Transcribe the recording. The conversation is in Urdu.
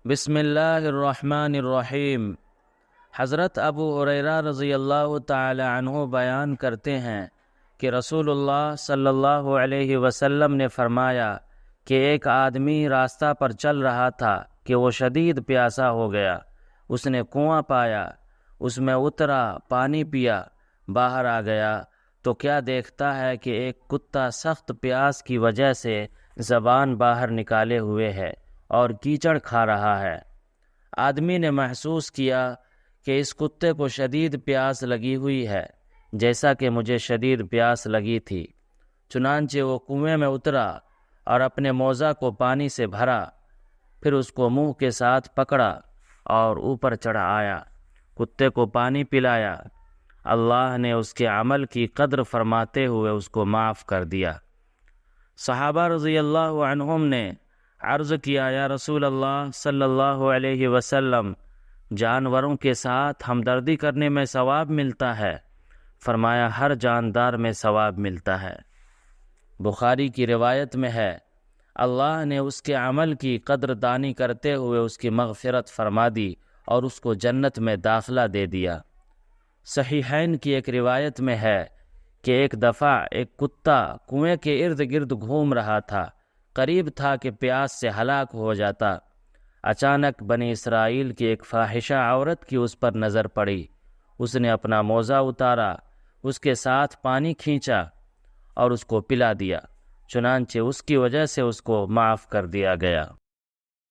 بسم اللہ الرحمن الرحیم۔ حضرت ابو ہریرہ رضی اللہ تعالی عنہ بیان کرتے ہیں کہ رسول اللہ صلی اللہ علیہ وسلم نے فرمایا کہ ایک آدمی راستہ پر چل رہا تھا کہ وہ شدید پیاسا ہو گیا۔ اس نے کنواں پایا، اس میں اترا، پانی پیا، باہر آ گیا تو کیا دیکھتا ہے کہ ایک کتا سخت پیاس کی وجہ سے زبان باہر نکالے ہوئے ہے اور کیچڑ کھا رہا ہے۔ آدمی نے محسوس کیا کہ اس کتے کو شدید پیاس لگی ہوئی ہے، جیسا کہ مجھے شدید پیاس لگی تھی۔ چنانچہ وہ کنویں میں اترا اور اپنے موزہ کو پانی سے بھرا، پھر اس کو منہ کے ساتھ پکڑا اور اوپر چڑھا آیا، کتے کو پانی پلایا۔ اللہ نے اس کے عمل کی قدر فرماتے ہوئے اس کو معاف کر دیا۔ صحابہ رضی اللہ عنہم نے عرض کیا، یا رسول اللہ صلی اللہ علیہ وسلم، جانوروں کے ساتھ ہمدردی کرنے میں ثواب ملتا ہے؟ فرمایا، ہر جاندار میں ثواب ملتا ہے۔ بخاری کی روایت میں ہے، اللہ نے اس کے عمل کی قدر دانی کرتے ہوئے اس کی مغفرت فرما دی اور اس کو جنت میں داخلہ دے دیا۔ صحیحین کی ایک روایت میں ہے کہ ایک دفعہ ایک کتا کنویں کے ارد گرد گھوم رہا تھا، قریب تھا کہ پیاس سے ہلاک ہو جاتا۔ اچانک بنی اسرائیل کی ایک فاحشہ عورت کی اس پر نظر پڑی۔ اس نے اپنا موزہ اتارا، اس کے ساتھ پانی کھینچا اور اس کو پلا دیا، چنانچہ اس کی وجہ سے اس کو معاف کر دیا گیا۔